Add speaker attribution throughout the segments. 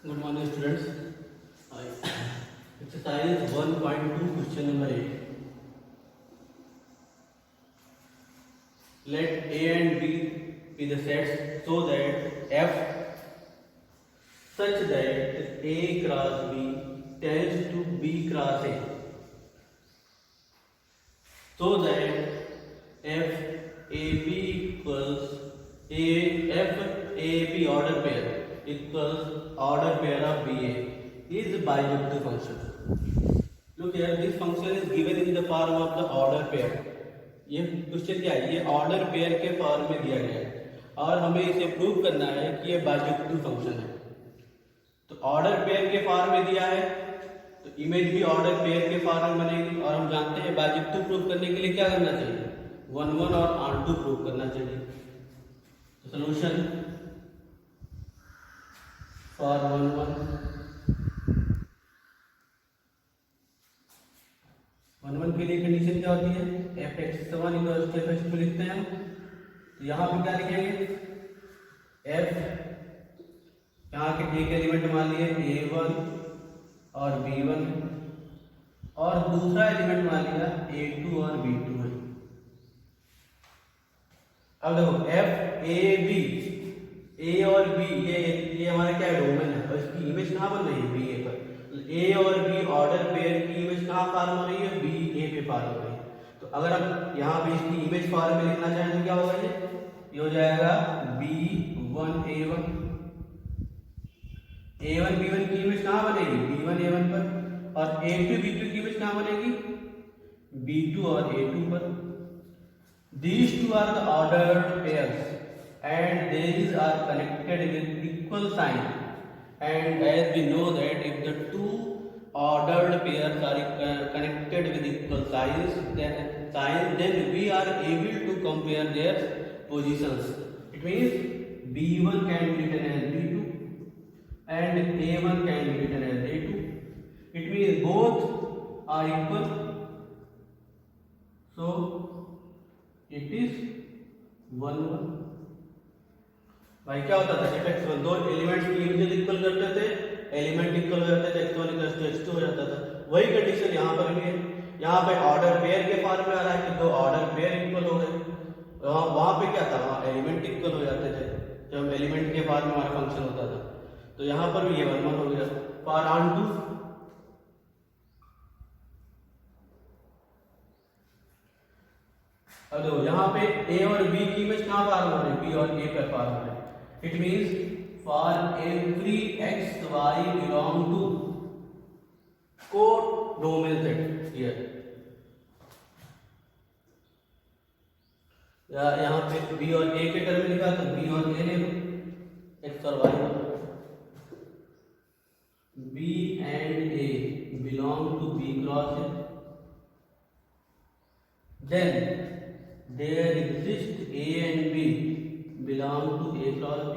Speaker 1: Good morning, students. Exercise 1.2, question number 8. Let A and B be the sets so that F such that A cross B tends to B cross A, so that F A B equals F A B order pair equals order pair of BA is bijective function. Look here, this function is given in the form of the order pair. ये question क्या है? ये order pair के form में दिया गया है और हमें इसे प्रूव करना है कि ये बाइजेक्टिव फंक्शन है। तो ऑर्डर पेयर के फॉर्म में दिया है तो इमेज भी ऑर्डर पेयर के फॉर्म में बनेगी और हम जानते हैं बाइजेक्टिव प्रूव करने के लिए क्या करना चाहिए? 1 1 और R2 प्रूव करना चाहिए। तो सोल्यूशन फॉर 1 1 के लिए कंडीशन क्या होती है? F X one equal to F X two लिखते हैं हम। तो यहाँ पे क्या लिखेंगे? एफ यहाँ के एक एलिमेंट मान लिए A1 और B1 और दूसरा एलिमेंट मान लिया A2 और B2 है। अब देखो एफ ए बी, ए और बी ये हमारा क्या डोमेन है और इसकी इमेज कहाँ बन रही है? बी ए पर। ए और बी ऑर्डर पेयर की इमेज कहाँ फॉर्म हो रही है? बी ए पे फॉर्म हो रही है। तो अगर हम यहाँ पे इसकी इमेज फॉर्म में लिखना चाहें तो क्या होगा? ये हो जाएगा B1 A1, A1 B1 की इमेज कहाँ बनेगी? B1 A1 पर। और A2 B2 की इमेज कहाँ बनेगी? B2 और A2 पर। These two are the ordered pairs and these are connected with equal sign, and as we know that if the two ordered pairs are connected with equal signs then we are able to compare their positions. It means B1 can be written as B2 and A1 can be written as A2. It means both are equal, so it is 1 1। भाई क्या होता था? x1 दो elements की image equal करते थे, element equal करते थे, x1 x2 हो जाता था। वही कंडीशन यहाँ पर भी है। यहाँ पे ऑर्डर पेयर के फॉर्म में आ रहा है कि दो ऑर्डर पेयर इक्वल हो गए। वहां पे क्या था? वहां एलिमेंट इक्वल हो जाते थे जब एलिमेंट के फॉर्म में हमारा फंक्शन होता था। तो यहाँ पर भी ये 1 1 हो गया। फॉर ऑन टू अब यहाँ पे A और B की इमेज कहाँ फॉर्म हो रही है? B और A पर फॉर्म हो रही है। It means for every x y belong to codomain set here। यहाँ पे B और A के टर्म में लिखा तो B और A ले लो, x और y। B and A belong to B cross A, then there exist A and B belong to A cross B।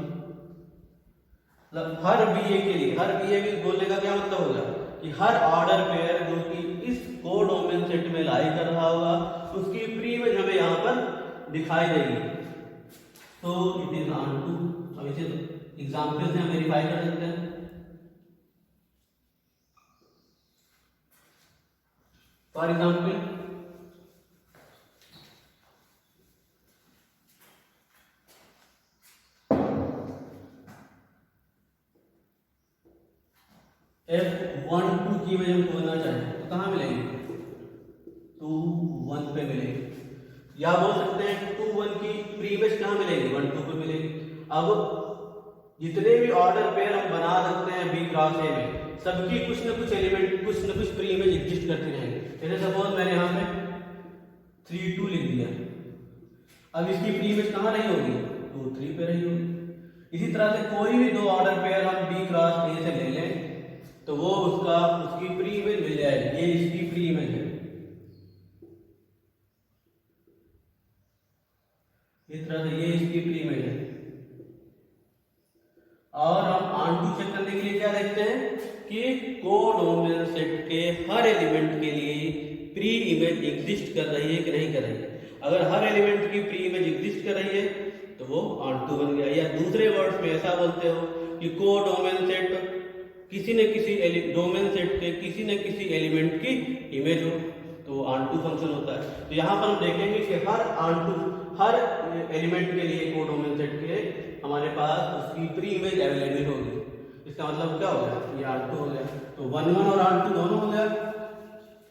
Speaker 1: मतलब हर BA के लिए, हर BA के बोलने का क्या मतलब होगा कि हर ऑर्डर पेयर जो कि इस कोडोमेन सेट में लाई कर रहा होगा उसकी प्री इमेज हमें यहाँ पर दिखाई देगी। तो इट इज ऑन टू। अब इसे एग्जांपल से हम वेरीफाई कर सकते हैं। फॉर एग्जांपल F1 2 की इमेज हम खोजना चाहें तो कहाँ मिलेगी? 2 1 पे मिलेगी। या बोल सकते हैं 2 1 की प्री इमेज कहाँ मिलेगी? 1 2 पे मिलेगी। अब जितने भी ऑर्डर पेयर हम बना सकते हैं B क्रॉस A में, सबकी कुछ न कुछ एलिमेंट, कुछ न कुछ प्री इमेज एग्जिस्ट करती रहेंगे। जैसे सपोज मैंने यहाँ पे 3 2 लिख दिया, अब इसकी प्री इमेज कहाँ रही होगी? 2 3 पे रही होगी। इसी तरह से कोई भी दो ऑर्डर पेयर हम B क्रॉस A से ले लें तो वो उसकी प्री इमेज मिल जाएगी। ये इसकी प्री इमेज है। इस तरह से ये इसकी प्री इमेज है। और हम ऑन टू चेक करने के लिए क्या देखते हैं कि कोडोमेन सेट के हर एलिमेंट के लिए प्री इमेज एग्जिस्ट कर रही है कि नहीं कर रही है। अगर हर एलिमेंट की प्री इमेज एग्जिस्ट कर रही है तो वो ऑन टू बन गया। या दूसरे वर्ड्स में ऐसा बोलते हो कि कोडोमेन सेट
Speaker 2: किसी न किसी डोमेन सेट के किसी न किसी एलिमेंट की इमेज हो, तो ऑन टू फंक्शन होता है। तो यहाँ पर हम देखेंगे कि हर एलिमेंट के लिए को डोमेन सेट के हमारे पास उसकी प्री इमेज अवेलेबल होगी। इसका मतलब क्या हो गया, ये ऑन टू हो गया। तो 1 1 और ऑन टू दोनों हो गया।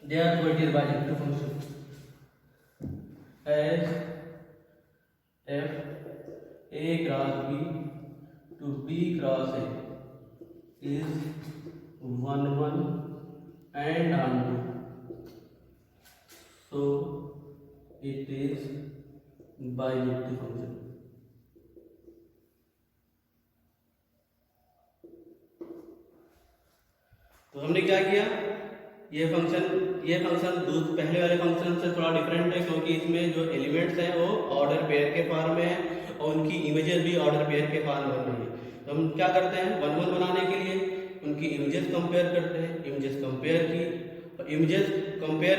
Speaker 2: There it is bijective function as f a cross b to b cross a is 1 1 and on 2, so it is बायजेक्टिव function. तो हमने क्या किया, ये फंक्शन पहले वाले फंक्शन से थोड़ा डिफरेंट है, क्योंकि इसमें जो एलिमेंट्स हैं वो ऑर्डर पेयर के फॉर्म में है और उनकी इमेजेस भी ऑर्डर पेयर के फॉर्म में बन रही है। तो हम क्या करते हैं, 1 1 बनाने के लिए उनकी इमेजेस कंपेयर करते हैं। इमेजेस कंपेयर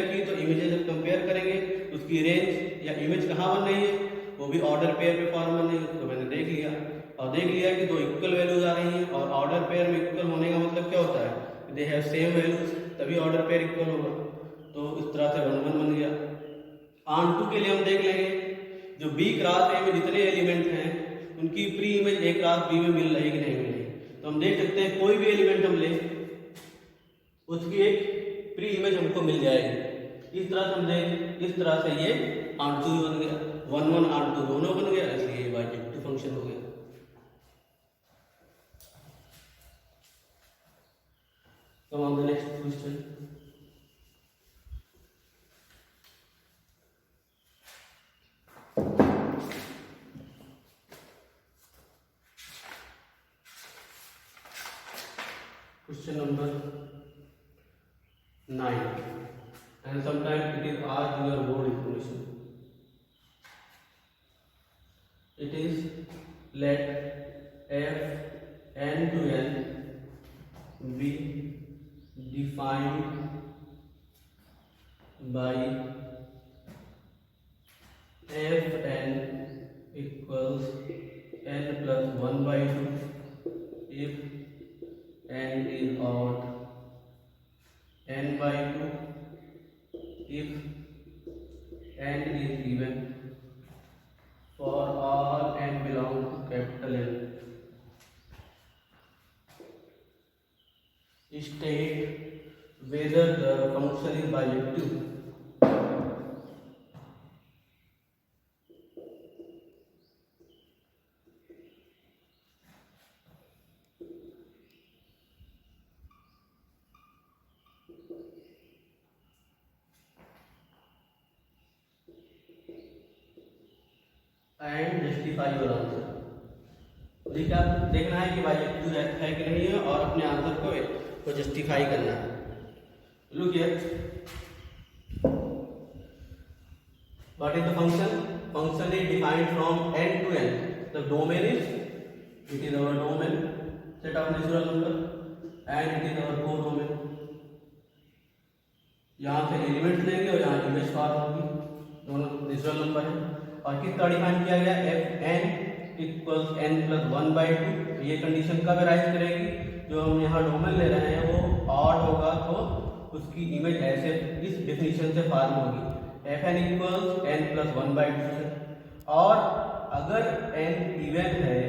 Speaker 2: की तो इमेजेस कंपेयर करेंगे, उसकी रेंज या इमेज कहाँ बन रही है, वो भी ऑर्डर पेयर के फॉर्म में बन रही है। उसको मैंने देख लिया कि दो इक्वल वैल्यूज आ रही हैं, और ऑर्डर पेयर में इक्वल होने का मतलब क्या होता है, दे हैव सेम वैल्यूज, तभी ऑर्डर पेयर इक्वल होगा। तो इस तरह से 1 1 बन गया। ऑन टू के लिए हम देख लेंगे जो बी क्रॉस ए में जितने एलिमेंट हैं उनकी pre image A cross B में मिल रही कि नहीं मिल रही। तो हम देख सकते हैं कोई भी एलिमेंट हम लें उसकी एक प्री इमेज हमको मिल जाएगी। इस तरह से ये ऑन टू बन गया, 1 1 ऑन टू दोनों बन गया, इसलिए बायजेक्टिव फंक्शन हो गया। Come on the next question. Question number 9, and sometimes it is asked in your board information. It is let f n to n be defined by fn equals n plus 1 by 2 if n is odd, n by 2 if n is even, for all n belong to capital N. State whether the function is bijective. And justify your answer. देखिए, आप देखना है कि बायजेक्टिव है कि नहीं है और अपने आंसर को जस्टिफाई करना है। Look here, what is the function is defined from n to n। The domain is our domain set of natural number and it is our codomain. यहाँ से एलिमेंट्स लेंगे और यहाँ इमेज फॉर्म होगी, दोनों नेचुरल नंबर है। और किस तरह डिफाइन किया गया, F N equals n plus 1 by 2। ये कंडीशन कब राइज करेगी, जो हम यहाँ डोमेन ले रहे हैं वो ऑड होगा तो उसकी इमेज ऐसे इस डेफिनेशन से फॉर्म होगी, F N equals n plus 1 by 2 से। और अगर n इवन है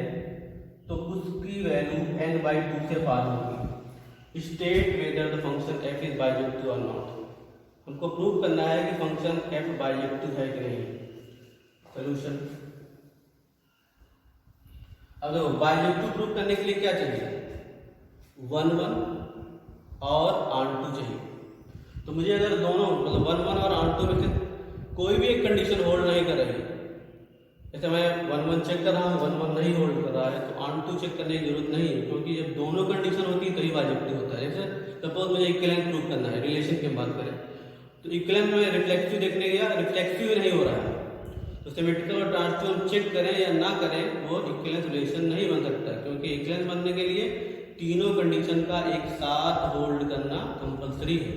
Speaker 2: तो उसकी वैल्यू n by 2 से फॉर्म होगी। State whether the function f is bijective और नॉट। हमको प्रूव करना है कि फंक्शन f बायजेक्टिव है कि नहीं। सोल्यूशन, अब देखो बायजेक्टिव प्रूव करने के लिए क्या चाहिए, 1 1 और ऑन टू चाहिए। तो मुझे अगर दोनों मतलब 1 1 और ऑन टू में से कोई भी एक कंडीशन होल्ड नहीं कर रही, जैसे मैं 1 1 चेक कर रहा हूँ 1 1 नहीं होल्ड कर रहा है, तो ऑन टू चेक करने की जरूरत नहीं है, क्योंकि जब दोनों कंडीशन होती है तभी बायजेक्टिव होता है। जैसे सपोज मुझे इक्विवेलेंट प्रूव करना है, रिलेशन की बात करें तो इक्विवेलेंट में रिफ्लेक्सिव देखने गया, रिफ्लेक्सिव नहीं हो रहा है, तो सिमेट्रिकल और ट्रांसफॉर्म चेक करें या ना करें वो इक्विवेलेंस रिलेशन नहीं बन सकता, क्योंकि इक्विवेलेंस बनने के लिए तीनों कंडीशन का एक साथ होल्ड करना कंपलसरी है।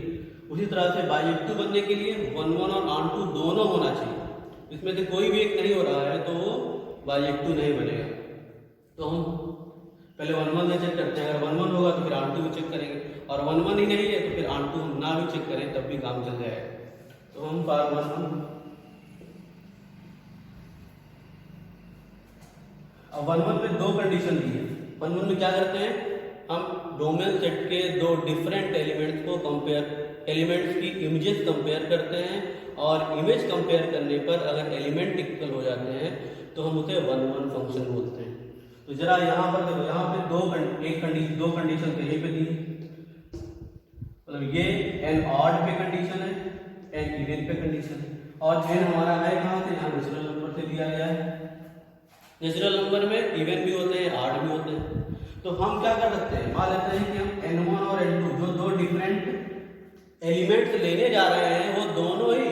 Speaker 2: उसी तरह से बायजेक्टिव बनने के लिए 1 1 और ऑन टू दोनों होना चाहिए। इसमें से कोई भी एक नहीं हो रहा है तो वो बायजेक्टिव नहीं बनेगा। तो हम पहले 1 1 से चेक करते हैं, अगर 1 1 होगा तो फिर R2 भी चेक करेंगे, और 1 1 ही नहीं है तो फिर R2 हम ना भी चेक करें तब भी काम चल जाएगा। तो हम फॉर 1 1, अब 1 1 में दो कंडीशन दी है। 1 1 में क्या करते हैं, हम डोमेन सेट के दो डिफरेंट एलिमेंट्स को कंपेयर, एलिमेंट्स की इमेजेस कंपेयर करते हैं, और इमेज कंपेयर करने पर अगर एलिमेंट इक्वल हो जाते हैं तो हम उसे 1 1 फंक्शन बोलते हैं। तो जरा यहाँ पर देखो, यहाँ पे दो कंडीशन तो यहीं पे दी है, मतलब ये एन ऑड पे कंडीशन है, एन इवन पे कंडीशन है, और एन हमारा है कहाँ से, यहाँ नेचुरल नंबर से दिया गया है। नेचुरल नंबर में इवन भी होते हैं, ऑड भी होते हैं। तो हम क्या कर सकते हैं, मान लेते हैं कि हम n1 और n2 जो दो डिफरेंट एलिमेंट्स लेने जा रहे हैं वो दोनों ही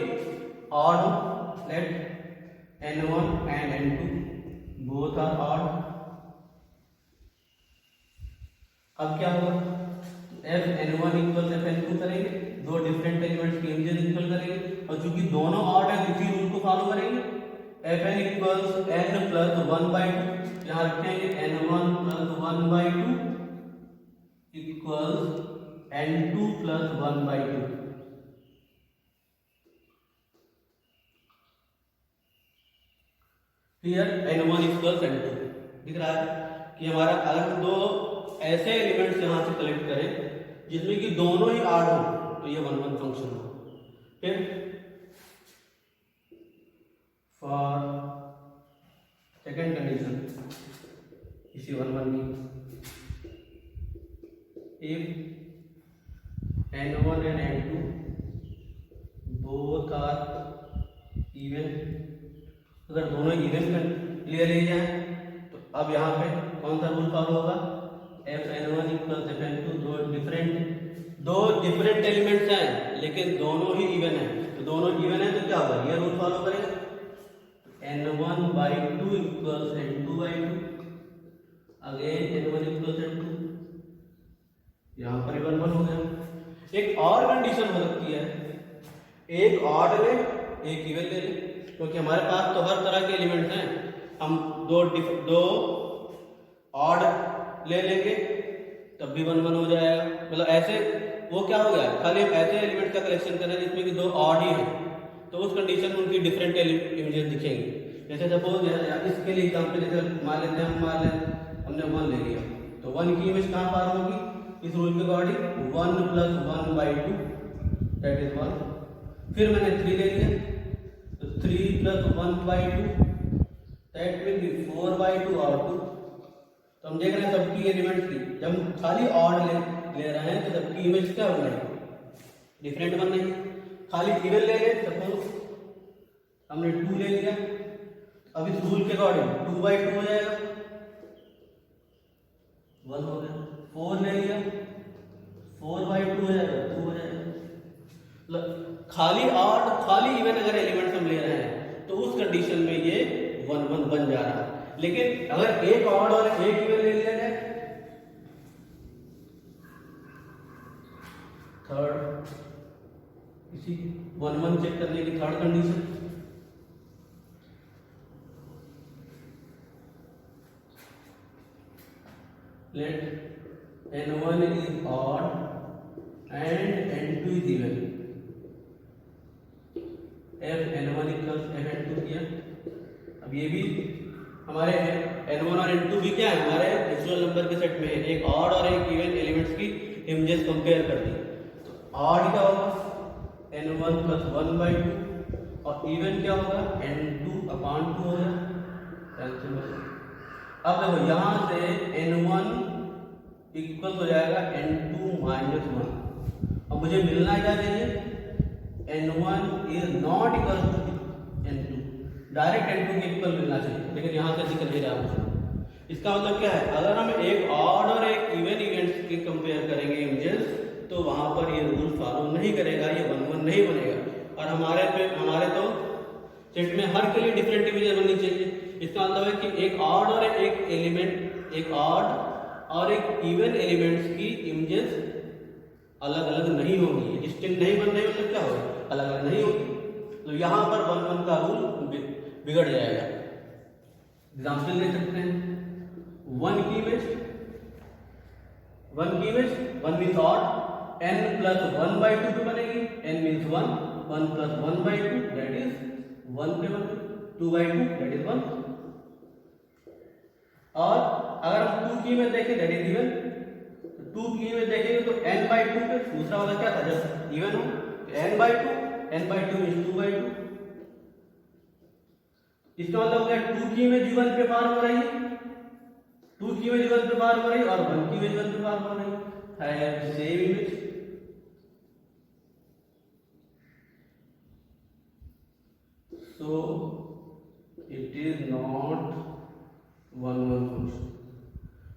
Speaker 2: ऑड हो। Let n1 and n2 both are odd. अब क्या होगा, f n1 equal f n2 करेंगे, दो डिफरेंट एलिमेंट्स की इमेजेस इक्वल करेंगे, और चूंकि दोनों ऑड है इसी रूल को फॉलो करेंगे। fn इक्वल्स n प्लस 1/2, यहाँ रखेंगे n1 plus 1/2 equals n2 plus 1/2। Clear, n1 equals n2 दिख रहा है कि हमारा, अगर हम दो ऐसे एलिमेंट्स यहां से कलेक्ट करें जिसमें कि दोनों ही ऑड हो तो ये 1 1 फंक्शन हो। फिर फॉर सेकेंड कंडीशन इसी 1 1 की, if n1 and n2 both are even, अगर दोनों इवन ले लिए जाए तो अब यहाँ पे कौन सा रूल फॉलो होगा, f n1 equal f n2, दो डिफरेंट एलिमेंट्स हैं लेकिन दोनों ही इवन है, तो दोनों इवन है तो क्या होगा, ये रूल फॉलो करेगा, n1/2 equals n2/2, again n1 equals n2, यहाँ पर 1 1 हो गया। एक और कंडीशन हो सकती है, एक ऑड ले एक इवन ले ले, क्योंकि हमारे पास तो हर तरह के एलिमेंट्स हैं, हम दो ऑड ले लेंगे तब भी 1 1 हो जाएगा। मतलब ऐसे वो क्या हो गया, खाली हम ऐसे एलिमेंट का कलेक्शन कर रहे हैं जिसमें कि दो ऑड ही हैं, तो उस कंडीशन में उनकी डिफरेंट इमेजेस दिखेंगी। जैसे सपोज इसके लिए एग्जाम्पल जैसे मान लेते हैं, हमने 1 ले लिया तो 1 की इमेज कहाँ पर होगी, इस रूल के अकॉर्डिंग 1 प्लस 1/2 दैट इज 1। फिर मैंने 3 ले लिया तो 3 प्लस 1/2 दैट विल बी 4/2 और 2। तो हम देख रहे हैं सबकी एलिमेंट्स की, जब हम खाली ऑड ले रहे हैं तो सबकी इमेज क्या बन रही, डिफरेंट बन रही है। खाली इवन ले लें, सपोज हमने 2 ले लिया, अब इस रूल के अकॉर्डिंग 2/2 हो जाएगा, 1 हो गया। 4 ले लिया, 4/2 हो जाएगा, 2 हो जाएगा। खाली ऑड खाली इवन अगर एलिमेंट्स हम ले रहे हैं तो उस कंडीशन में ये 1 1 बन जा रहा है। लेकिन अगर एक ऑड और एक इवन ले लिया जाए, थर्ड इसी 1 1 चेक करने की third condition, let n1 is odd and n2 is even, f n1 equals f n2 किया। अब ये भी हमारे n1 और n2 भी क्या है, हमारे नेचुरल नंबर के सेट में है, एक ऑड और एक इवन एलिमेंट्स की इमेजेस कंपेयर कर दी। तो ऑड क्या होगा, n1 प्लस 1/2, और इवन क्या होगा, n2/2 होगा। अब देखो यहाँ से n1 इक्वल हो जाएगा n2 माइनस 1। अब मुझे मिलना क्या चाहिए, n1 is not equal to n2, direct n2 के इक्वल मिलना चाहिए, लेकिन यहाँ से दिक्कत नहीं रहा मुझे। इसका मतलब क्या है, अगर हम एक ऑड और एक इवन इवेंट्स की कंपेयर करेंगे इमेजेस तो वहां पर ये रूल फॉलो नहीं करेगा, ये 1 1 नहीं बनेगा। और हमारे तो सेट में हर के लिए डिफरेंट इमेजेस बननी चाहिए। इसका मतलब है कि एक ऑड और एक एलिमेंट, एक ऑड और एक इवन एलिमेंट्स की इमेजेस अलग अलग नहीं होंगी, डिस्टिंक्ट नहीं बन रही, मतलब क्या होगा, अलग अलग नहीं होगी। तो यहाँ पर 1 1 का रूल बिगड़ जाएगा। एग्जाम्पल ले सकते हैं, 1 की इमेज 1 की image 1 means odd, n plus 1 by 2 पे बनेगी, n means 1, 1 plus 1 by 2 that is 1 पे बनेगी, 2 बाई 2 दैट इज 1। और अगर हम 2 की इमेज देखें दैट इज इवन, 2 की इमेज देखेंगे तो n बाई 2 पे दूसरा वाला क्या था जब इवन हो, n by 2, n by 2 means 2 by 2। इसका मतलब हो गया 2 की इमेज 1 पे फॉर्म हो रही है, 2 की इमेज 1 पे फॉर्म हो रही है और 1 की इमेज 1 पे फॉर्म हो रही है same image. So it is not 1 1 function,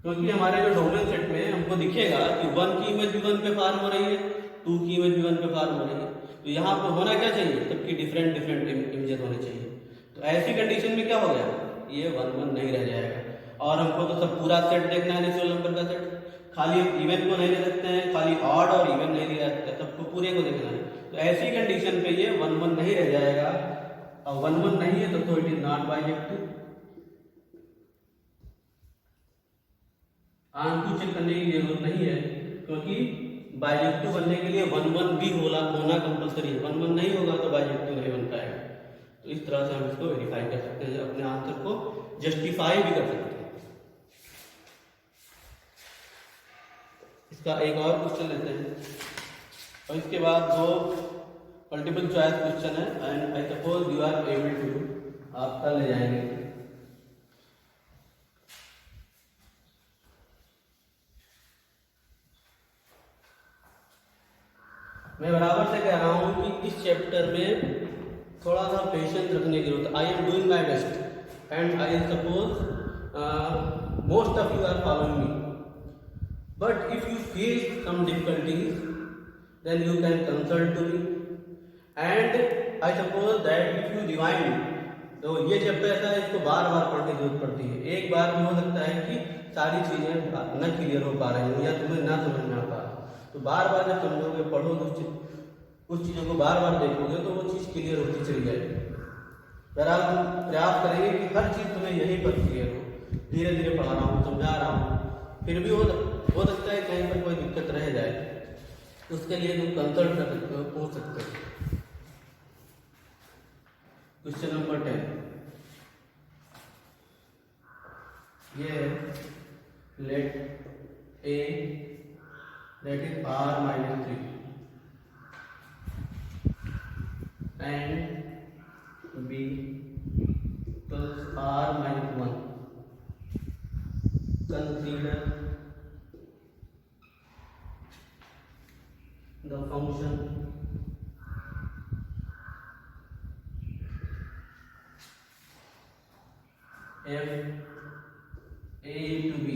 Speaker 2: क्योंकि हमारे जो डोमेन सेट में हमको दिखेगा कि 1 की इमेज भी 1 पे फॉर्म हो रही है, 2 की इमेज भी 1 पे फॉर्म हो रही है, तो यहाँ पे होना क्या चाहिए, सबकी डिफरेंट डिफरेंट इमेजेस होने चाहिए। तो ऐसी कंडीशन में क्या हो गया, ये 1 1 नहीं रह जाएगा। और हमको तो सब पूरा सेट देखना है, नेचुरल नंबर का सेट, खाली इवन को नहीं ले सकते हैं, खाली ऑड और इवन नहीं ले सकते, सबको पूरे को देखना है। तो ऐसी कंडीशन पे ये 1 1 नहीं रह जाएगा, और 1 1 नहीं है तो it is not bijective. Answer check करने की जरूरत नहीं है, क्योंकि बाइजेक्टिव बनने के लिए 1 1 भी होना कंपलसरी है, 1 1 नहीं होगा तो बाइजेक्टिव नहीं बन पाएगा। तो इस तरह से हम इसको वेरीफाई कर सकते हैं, अपने आंसर को जस्टिफाई भी कर सकते हैं। इसका एक और क्वेश्चन लेते हैं, और इसके बाद 2 मल्टीपल चॉइस क्वेश्चन है, and I suppose you are able to do, आप कल ले जाएंगे। मैं बराबर से कह रहा हूँ कि इस चैप्टर में थोड़ा सा पेशेंस रखने की जरूरत है। I am doing my best and I suppose most of you are following me, but if you feel some difficulties then you can consult to me, and I suppose that if you rewind, तो ये chapter ऐसा है इसको बार बार पढ़ने की जरूरत पड़ती है। एक बार में हो सकता है कि सारी चीजें न क्लियर हो पा रही हो या तुम्हें ना समझ में आ पा रहा, तो बार बार जब समझोगे, पढ़ोगे, कुछ चीज़ों को बार बार देखोगे तो वो चीज़ क्लियर होती चली जाएगी। बहरहाल हम प्रयास करेंगे कि हर चीज़ तुम्हें यहीं पर क्लियर हो। धीरे धीरे पढ़ा रहा हूँ, समझा रहा हूँ, फिर भी हो सकता है कहीं पर कोई दिक्कत रह जाए, उसके लिए तुम कंसल्ट कर सकते हो, पूछ सकते हो। क्वेश्चन नंबर 10 ये let A that is r minus 3 and b plus r minus 1, consider the function f a to b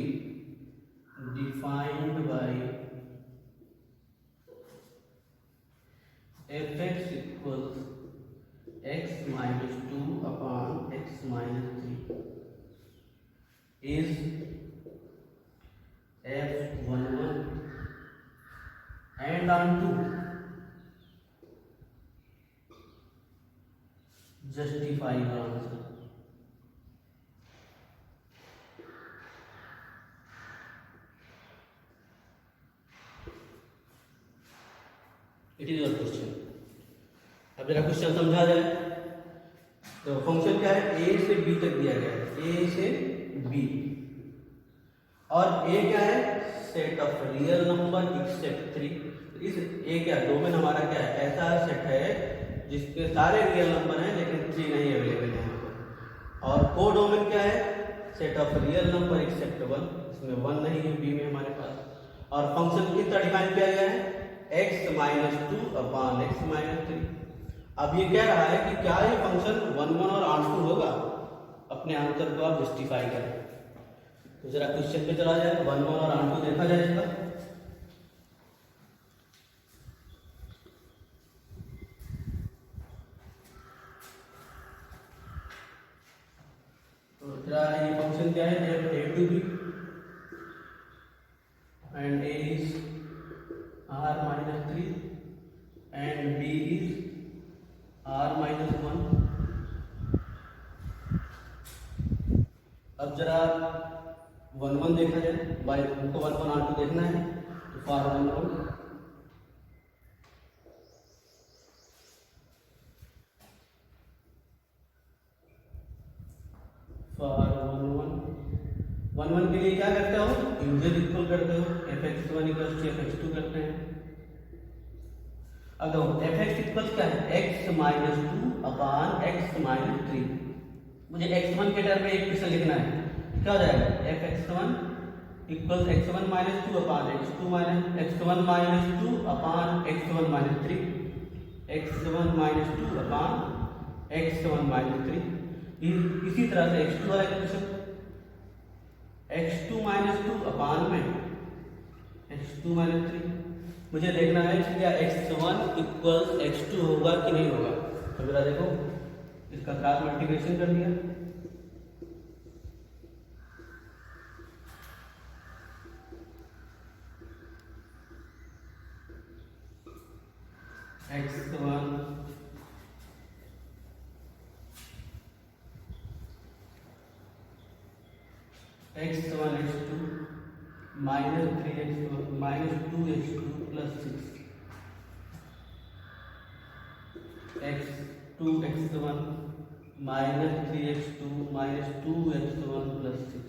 Speaker 2: defined by fx equals x minus 2 upon x minus 3 is f11 and on 2 justify the answer। It is your question. अब जरा question समझा जाए तो function क्या है, ए से B तक दिया गया है, ए से बी, और ए क्या है, set of real number except 3। इस ए क्या डोमेन हमारा क्या है, ऐसा सेट है जिसके सारे रियल नंबर हैं लेकिन 3 नहीं अवेलेबल है यहाँ पर। और को डोमेन क्या है, set of real number accept 1, इसमें 1 नहीं है बी में हमारे पास। और फंक्शन कितना डिफाइन किया गया है, x minus 2 upon x minus 3। अब ये कह रहा है कि क्या ये फंक्शन 1 1 और ऑन 2 होगा, अपने आंसर को आप जस्टिफाई करें। तो जरा क्वेश्चन पे चला जाए, 1 1 और ऑन 2 देखा जाए इसका। तो जरा ये फंक्शन क्या है, f a to b and a is r minus 3 and b is r minus 1। अब जरा 1 1 देखा जाए, बाई हमको 1 1 R2 देखना है, तो फॉर 1 1 1 1 के लिए क्या करते हो, इमेजेस इक्वल करते हो, fx1 इक्वल टू fx2 करते हैं। अब देखो fx इक्वल क्या है, x माइनस 2 अपान x माइनस 3। मुझे x1 के टर्म में एक क्वेश्चन लिखना है, क्या हो जाएगा, fx1 इक्वल x1 माइनस 2 अपान x2 माइनस x1 माइनस 2 अपान x1 माइनस 3, x1 माइनस 2 अपान x1 माइनस 3। इसी तरह से x2 वाला क्वेश्चन, x2 माइनस 2 अपान में x2 माइनस 3। मुझे देखना है कि क्या x1 इक्वल्स x2 होगा कि नहीं होगा। तो जरा देखो, इसका क्रॉस मल्टीप्लिकेशन कर दिया, x1 x1 x2 minus 3x1 minus 2x2 plus 6 x2 x1 minus 3x2 minus 2x1 plus 6।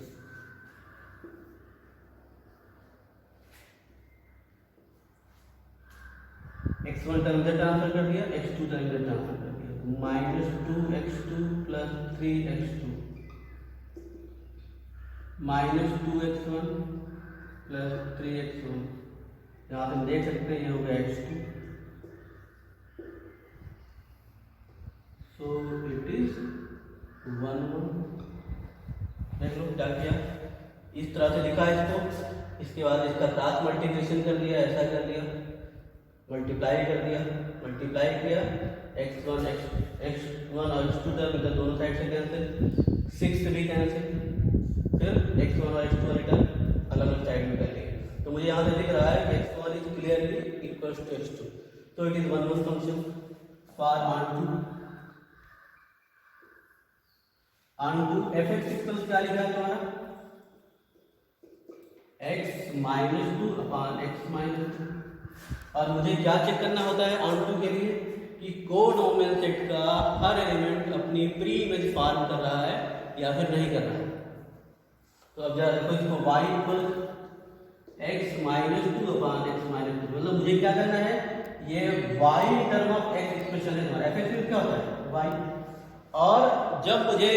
Speaker 2: x1 term से ट्रांसफर कर दिया, x2 टर्म से ट्रांसफर कर दिया, minus 2x2 plus 3x2 minus 2x1 plus 3x1। यहाँ पे देख सकते हैं ये हो गया x2, सो इट इज 1 1। देख लो क्या किया, इस तरह से लिखा इसको, इसके बाद इसका क्रॉस मल्टीप्लिकेशन कर दिया, ऐसा कर दिया, मल्टीप्लाई कर दिया, मल्टीप्लाई किया, x1 और x2 टर्म इधर दोनों साइड से कैंसिल, 6 से भी कैंसिल, फिर x1 और x2 वाली टर्म अलग अलग साइड में कर लिया। तो मुझे यहाँ से दिख रहा है कि x1 is clearly equals to x2, तो it is 1 1 function for onto fx equals क्या लिखा है तुम्हारा, x माइनस 2 अपान x माइनस 2। और मुझे क्या चेक करना होता है onto के लिए कि कोनोमियल सेट का हर एलिमेंट अपनी प्री इमेज फॉर्म कर रहा है या फिर नहीं कर रहा है। तो अब जरा देखो इसको y इक्वल x माइनस 2 अपान x माइनस 2, मतलब मुझे क्या करना है, ये y term of x expression है हमारा, f क्या होता है y, और जब मुझे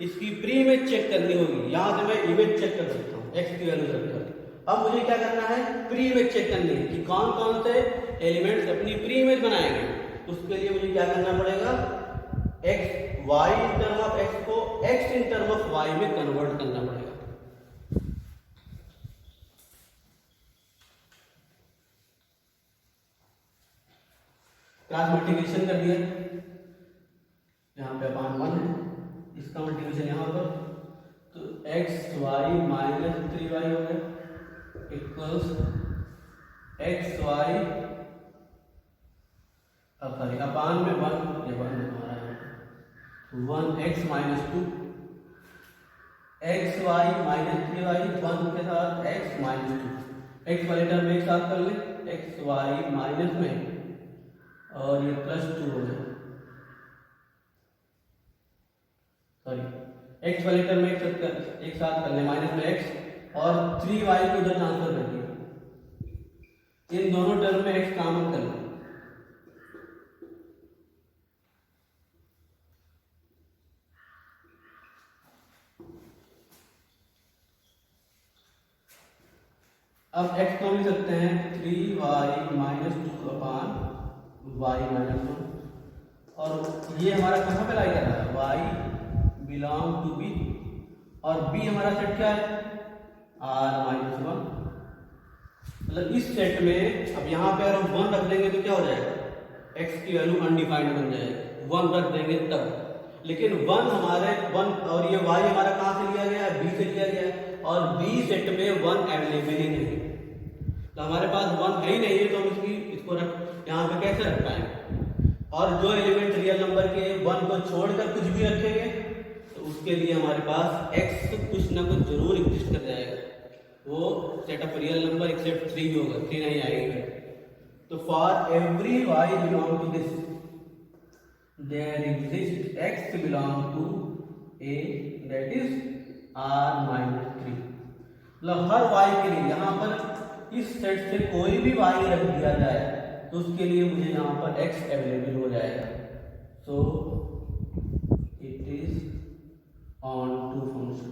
Speaker 2: इसकी प्री इमेज चेक करनी होगी, यहाँ से मैं इमेज चेक कर सकता हूँ x की वैल्यू रखकर। अब मुझे क्या करना है, प्री इमेज चेक करनी है कि कौन कौन से एलिमेंट्स अपनी प्री इमेज बनाएंगे। उसके लिए मुझे क्या करना पड़ेगा, x y in term of x को x in term of y में कन्वर्ट करना पड़ेगा। क्रॉस मल्टीप्लिकेशन कर दिया, यहाँ पे अपान 1 है, इसका मल्टीप्लिकेशन यहाँ पर, तो x y माइनस 3y हो गया इक्वल्स x y, अब सॉरी अपान में 1, ये 1 हमारा है 1 x minus 2, x y minus 3y 1 के साथ x माइनस 2, x वाले टर्म में एक साथ कर ले, x y माइनस में और ये प्लस 2 हो जाए, सॉरी x वाले टर्म में एक साथ कर ले, माइनस में x और 3y को उधर ट्रांसफर कर दिया, इन दोनों टर्म में x कॉमन कर ले। अब x को लिख सकते हैं 3y माइनस 2 अपान y माइनस 1, और ये हमारा कहाँ पे लाई कर रहा है, y बिलोंग टू b, और b हमारा सेट क्या है r माइनस 1, मतलब इस सेट में अब यहाँ पे अगर हम 1 रख देंगे तो क्या हो जाएगा, x की वैल्यू अनडिफाइंड बन जाएगी, 1 रख देंगे तब, लेकिन 1 हमारे 1 और ये y हमारा कहाँ से लिया गया है, b से लिया गया है, और b सेट में 1 अवेलेबल ही नहीं है, तो हमारे पास 1 है ही नहीं है, तो हम इसको यहाँ पे कैसे रख पाएंगे। और जो एलिमेंट रियल नंबर के 1 को छोड़कर कुछ भी रखेंगे तो उस उसके लिए हमारे पास x कुछ ना कुछ जरूर एग्जिस्ट कर जाएगा, वो set of real number except 3 होगा, 3 नहीं आएगा। तो for every y belong to this there exist x belong to a that is r-3। मतलब हर y के लिए यहाँ पर इस सेट से कोई भी y रख दिया जाए तो उसके लिए मुझे यहाँ पर x अवेलेबल हो जाएगा। So it is onto function.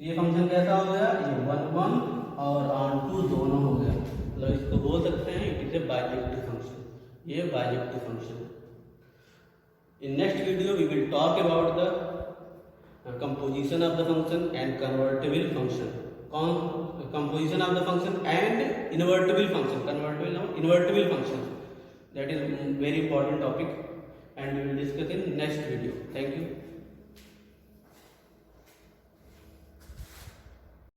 Speaker 2: ये फंक्शन कैसा हो गया, ये 1 1 और ऑन टू दोनों हो गया। मतलब इसको बोल सकते हैं it is a bijective function, ये बाइजेक्टिव फंक्शन है। In next video we will talk about the composition of the function and convertible function, composition of the function and invertible function, invertible function, that is very important topic and we will discuss in next video. Thank you.